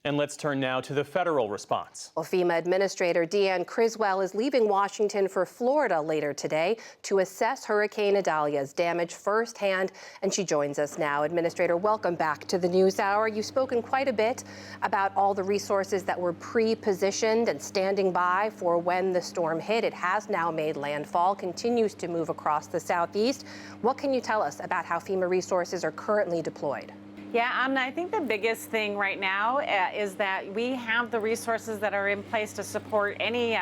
And let's turn now to the federal response. Well, FEMA Administrator Deanne Criswell is leaving Washington for Florida later today to assess Hurricane Idalia's damage firsthand, and she joins us now. Administrator, welcome back to the NewsHour. You've spoken quite a bit about all the resources that were pre-positioned and standing by for when the storm hit. It has now made landfall, continues to move across the southeast. What can you tell us about how FEMA resources are currently deployed? Yeah, I think the biggest thing right now is that we have the resources that are in place to support any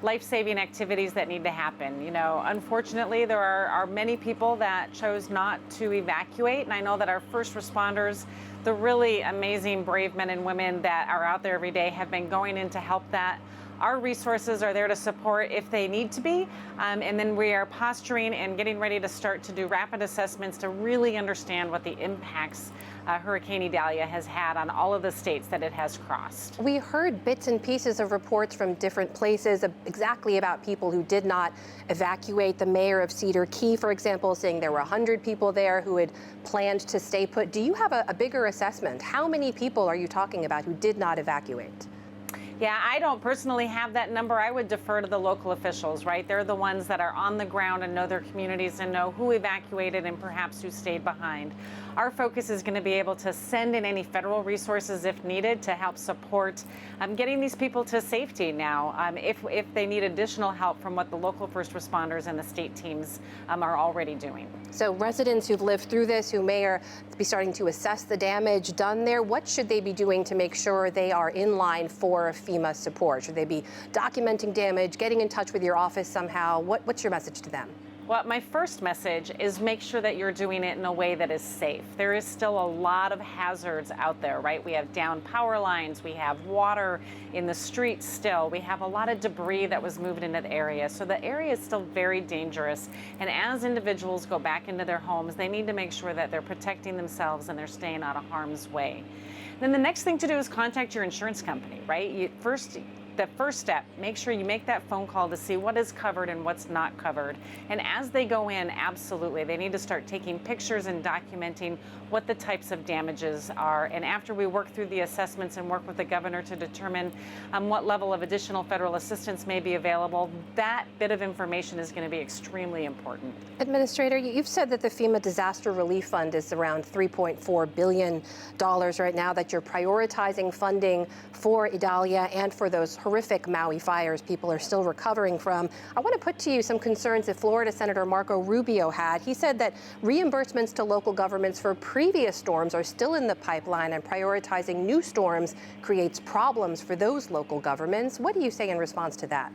life-saving activities that need to happen. You know, unfortunately, there are many people that chose not to evacuate, and I know that our first responders, the really amazing, brave men and women that are out there every day, have been going in to help that. Our resources are there to support if they need to be, and then we are posturing and getting ready to start to do rapid assessments to really understand what the impacts Hurricane Idalia has had on all of the states that it has crossed. We heard bits and pieces of reports from different places exactly about people who did not evacuate. The mayor of Cedar Key, for example, saying there were 100 people there who had planned to stay put. Do you have a bigger assessment? How many people are you talking about who did not evacuate? Yeah, I don't personally have that number. I would defer to the local officials, right? They're the ones that are on the ground and know their communities and know who evacuated and perhaps who stayed behind. Our focus is going to be able to send in any federal resources if needed to help support getting these people to safety now, if they need additional help from what the local first responders and the state teams are already doing. So residents who've lived through this, who may be starting to assess the damage done there, what should they be doing to make sure they are in line for FEMA support? Should they be documenting damage, getting in touch with your office somehow? What's your message to them? Well, my first message is make sure that you're doing it in a way that is safe. There is still a lot of hazards out there, right? We have down power lines, we have water in the streets still, we have a lot of debris that was moved into the area. So the area is still very dangerous. And as individuals go back into their homes, they need to make sure that they're protecting themselves and they're staying out of harm's way. Then the next thing to do is contact your insurance company, right? The first step, make sure you make that phone call to see what is covered and what's not covered. And as they go in, absolutely, they need to start taking pictures and documenting what the types of damages are. And after we work through the assessments and work with the governor to determine what level of additional federal assistance may be available, that bit of information is going to be extremely important. Administrator, you've said that the FEMA Disaster Relief Fund is around $3.4 billion right now, that you're prioritizing funding for Idalia and for those horrific Maui fires people are still recovering from. I want to put to you some concerns that Florida Senator Marco Rubio had. He said that reimbursements to local governments for previous storms are still in the pipeline, and prioritizing new storms creates problems for those local governments. What do you say in response to that?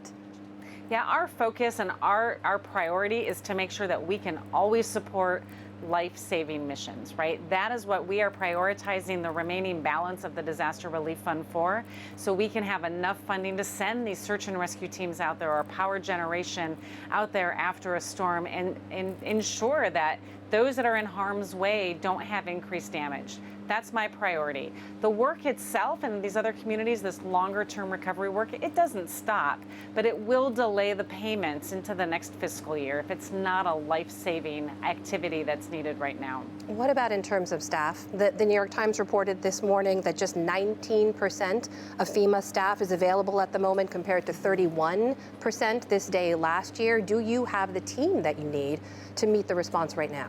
Yeah, our focus and our priority is to make sure that we can always support life-saving missions, right? That is what we are prioritizing the remaining balance of the Disaster Relief Fund for, so we can have enough funding to send these search and rescue teams out there, or power generation out there after a storm, and ensure that those that are in harm's way don't have increased damage. That's my priority. The work itself in these other communities, this longer-term recovery work, it doesn't stop, but it will delay the payments into the next fiscal year if it's not a life-saving activity that's needed right now. What about in terms of staff? The New York Times reported this morning that just 19% of FEMA staff is available at the moment, compared to 31% this day last year. Do you have the team that you need to meet the response right now?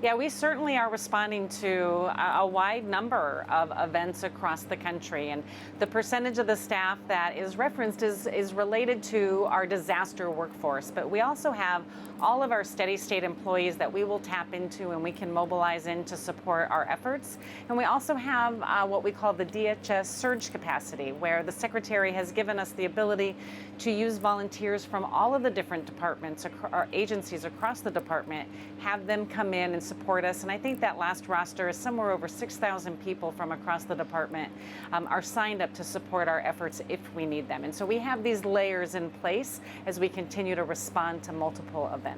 Yeah, we certainly are responding to a wide number of events across the country, and the percentage of the staff that is referenced is related to our disaster workforce. But we also have all of our steady state employees that we will tap into and we can mobilize in to support our efforts. And we also have what we call the DHS surge capacity, where the Secretary has given us the ability to use volunteers from all of the different departments or agencies across the department, have them come in and support us. And I think that last roster is somewhere over 6,000 people from across the department are signed up to support our efforts if we need them. And so we have these layers in place as we continue to respond to multiple events.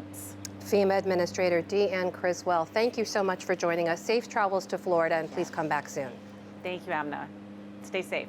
FEMA Administrator Deanne Criswell, thank you so much for joining us. Safe travels to Florida, and please come back soon. Thank you, Amna. Stay safe.